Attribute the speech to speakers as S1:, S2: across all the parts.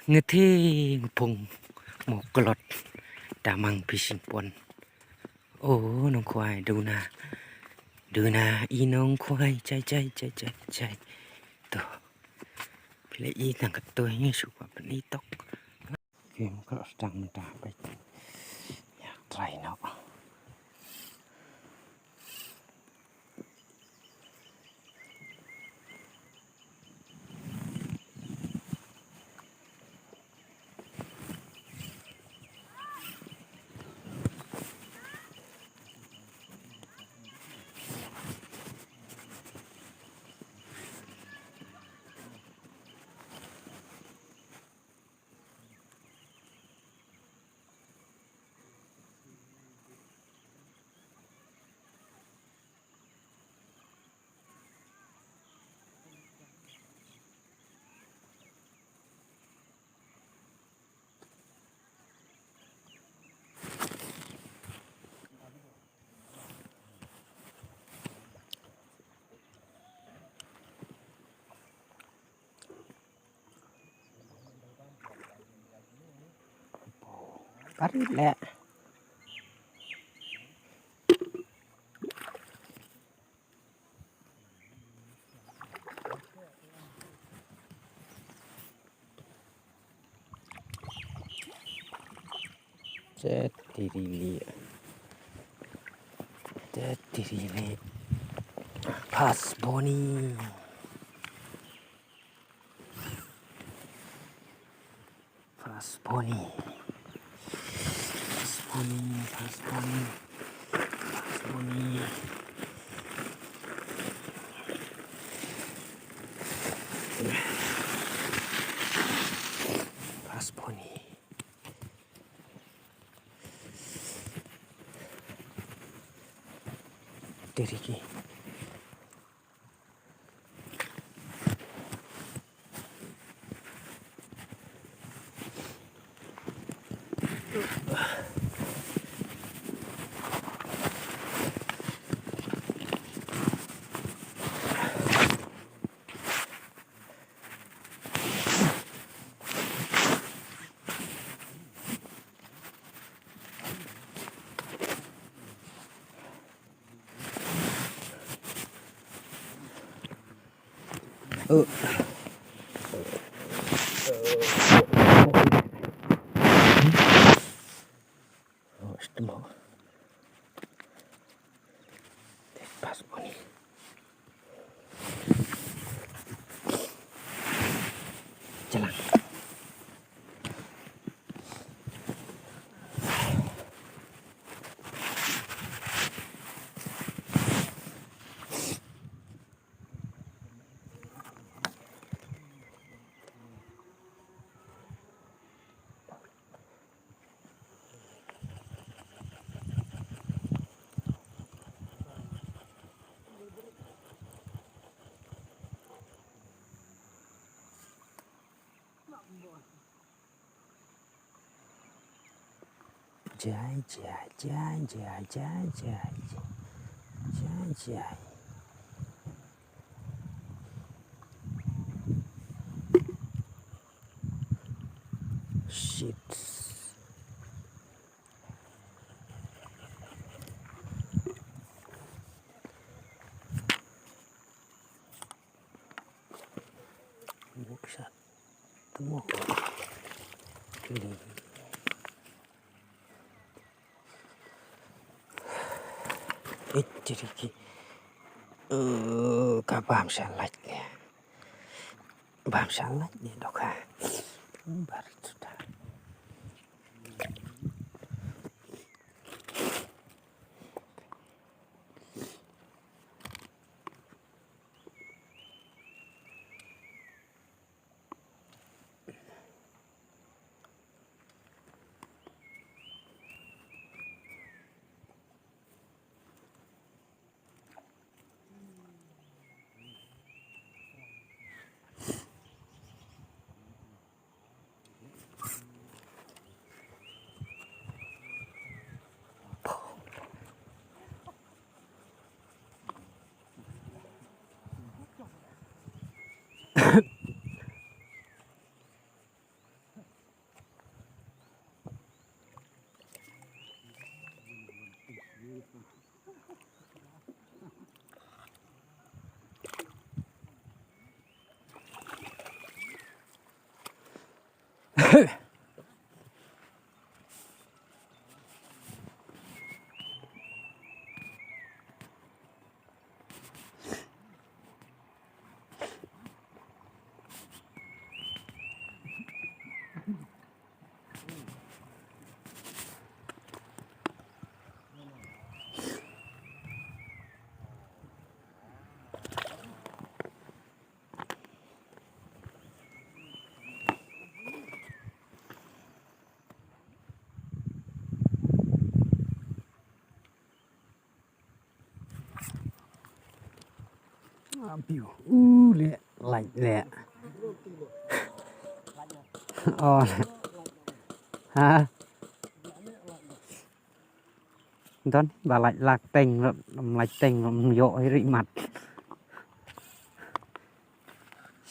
S1: Ngeti ngepung một lọt đà măng fishing pond. Ồ nông khoai đưa na y nông khoai chạy to pilih i tangkat tôi như suka penitok game kalau sedang mendapat ya try now. Parit lẹ jadi pas boni Deriki Estimo pas boni jalan. Jai. Shit. Bisa temu. Jadi kabam salat ya. Bam salat ni dok ha. Baru sudah. Abiu, lẹ, lạnh lẹ. Ha. Đó, bà lại lạc tình, lạch tình, dỗ hay rị mặt.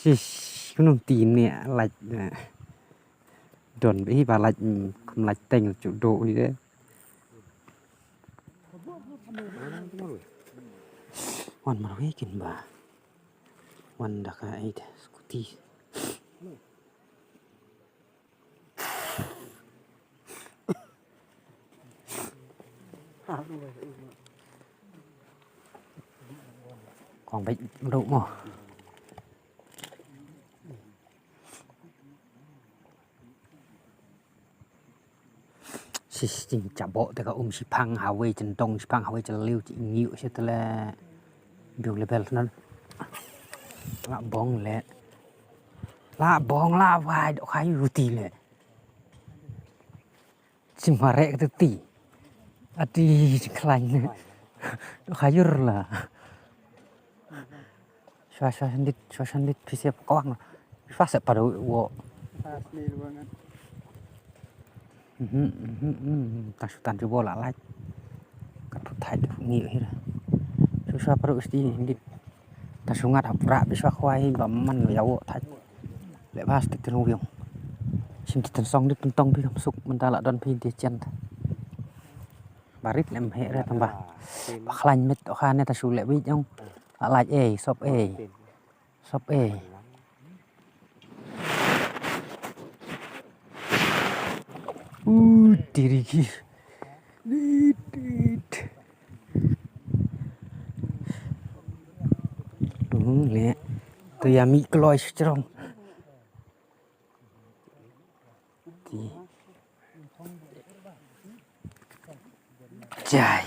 S1: Cái nông tín nè, lạch nè. Đồn với bà lạch, không lạch tình là chỗ độ gì đấy. Wan mà nói kìm bà. Wan đã cả ấy scooty. Còn bệnh độ mà. Chính chả bộ thì có xì phăng hào vây chân tông xì phăng hào vây chân liêu chị nhịu sẽ tức là biểu level nó lạ bóng lẹ lạ bóng lạ vài độ khai rù tì lẹ chỉ mà rẹ cái tì à tì khăn độ khai rù là xoa sandit phía xe có bằng phát sẽ bắt đầu wo tan coba lah like kan putai tu ngiu hira susah perlu sti ni ta sungat apra bisa khwai bamman yawo thai le bas ti tenu yong sim ti tan song dit tong pi kam suk man ta la don pin ti chen barit lem he ra tamba bakhlañ mit kha ne ta su le bi jong like e sop e diri ki lẹ từ nhà mỹ cloi trong dài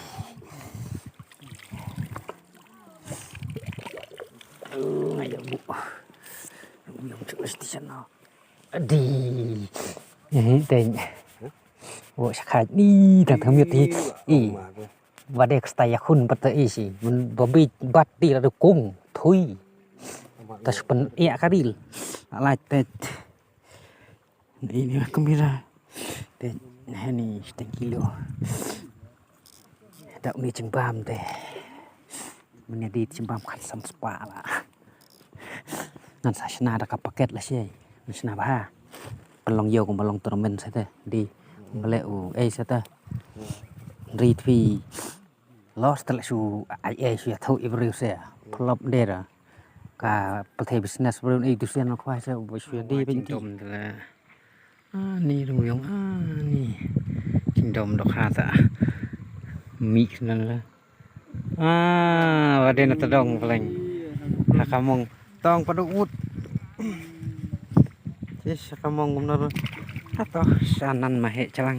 S1: mày đã bụng dùng chỗ station nó đi tên bộ khai đi thằng thằng miệt thì và để stay khun bắt tới gì mình bị bắt đi là được cung thôi ta sepen iya kadil lại tết ini kamera tết này setengah kilo tak ni cembam teh menjadi cembam khát sam spa lah nan sa sna ada paket lah sih sna bah pelong yo cùng pelong tournament saya teh di beleu saya teh retweet lost lah su ai su thau ibril saya plop dera cảประเทศ business บริษัทอีกทุกเส้นเราควายจะไปช่วยดีเป็นจิงดมแต่นี่ดูยงนี่จิงดมดอกฮาตะมีขนาดละวันเดนตะดงเพลงหากมองต้องประดุดที่หากมองผมนั่นถ้าต่อสานันมาเหตุจัง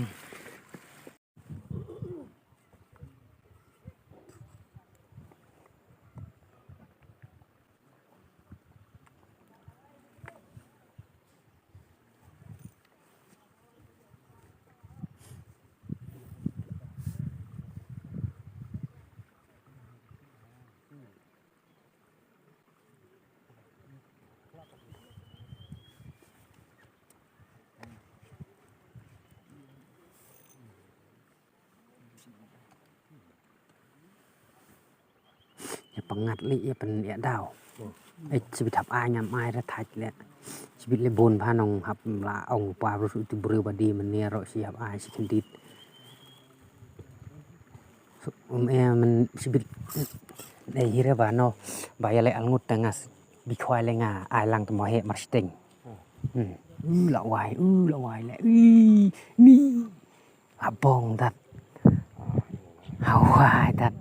S1: ปังงัดลิเป็นเอดาวไอชีวิตทับอายยำอายระทัดแหละชีวิตเลยบนพานองหับละองปลารู้สึกบริบดีมันเนี่ยเราชีหับอายสิคันดิด mình sibit đây hira ba no ba ya le alngut tangas bi khoi le nga ai lang to mo he mar sting la wai le ni abong dat hawai dat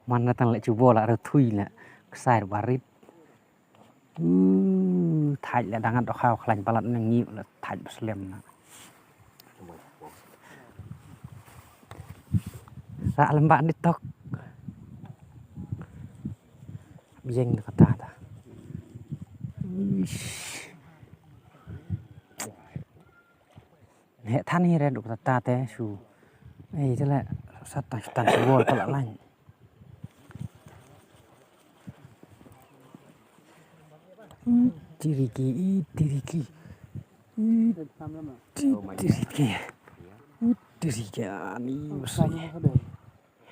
S1: man na tang le chu bo la ra thui la sai barit thai la dangat do khaw khlañ palat nang ngi la thai slem na ra lembak ni tok jeng kata ta hệ than hi ra được ta te su ấy thế là sát tan su bol pala lain tiriki ani masih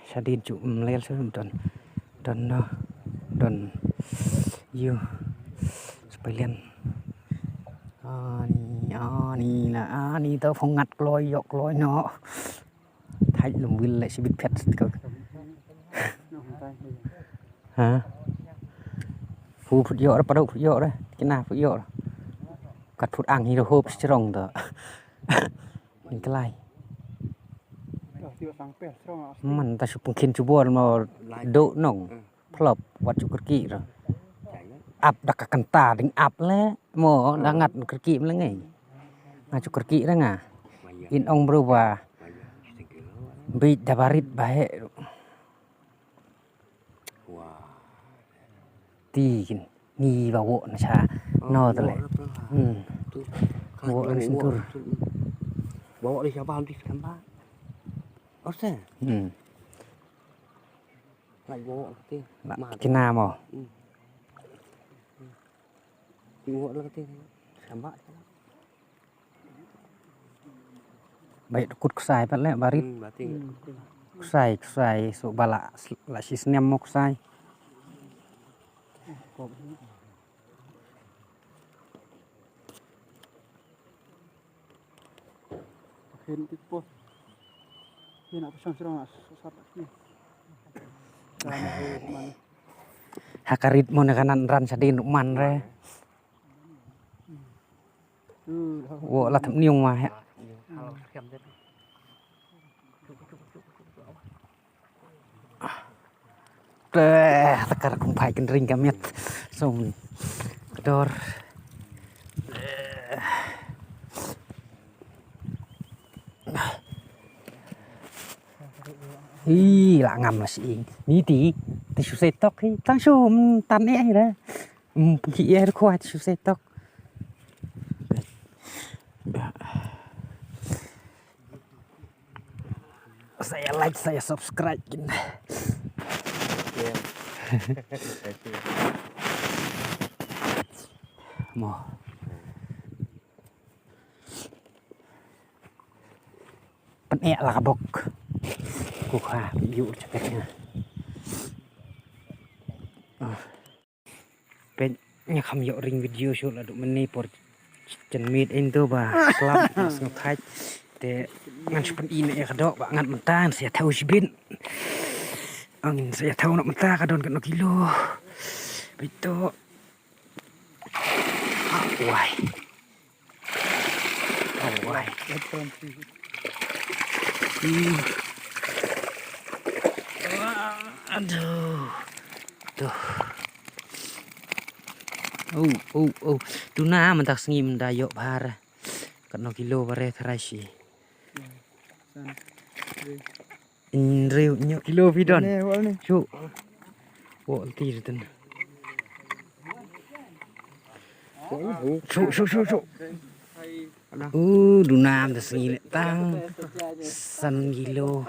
S1: sadin cu mlel sun don you sekalian ani tao phong ngặt lôi dọc lôi nó thay lùm will lại sẽ bị phét cơ hả phù phụt dọ đó bắt đầu phụt dọ đấy cái nào phụt dọ cắt phụt ăn thì đồ hộp sẽ rồng đó mình cái laiมันแต่ชุบกินชุบวัวมาโดหน่งพลบวัดจุกกี้rồiอับดักกันตาดึงอับแล้วหมอดังัดกระกี้มันแล้วไงมาจุกกี้แล้วไงอินองบรูว่าบิดาบาริดบาเหตีกินนี่บ่าวนะชานอตะเลยบ่อันสิtur bawa di Sabah di Sabah Ose. Lại vô cái cái nào mà vô là cái sắm bát baik kut kusai pat le barit kusai so bala la sisnem mo kusai
S2: Hen tipo Hen apa serong sat ni.
S1: hakarit mo na kanan ran sa din man re wo la tham niung ma he takar kung pai kan ring kamet som dor hi lạ ngầm là gì ní tí chú xe tóc hi tăng số tan e đó chị e khoai chú xe tóc saya like saya subscribe gini mau pen e là bok cô khoa ví dụ cho cái này bên nhà không dọn ring video show là tụi mình đi por chân mít in tôi bà club ngọc thái để ngăn chụp in này cái đó bạn ngăn mình ta sẽ theo chỉ biết anh sẽ theo nó mình ta cái đòn cái nó kilo bị to hoài aduh tuh tu na man tak sengi man dayo bahar kan kilo bare tharashi inreu nyo kilo vidon chu wo tir ten chu dunam tak sengi le tang san kilo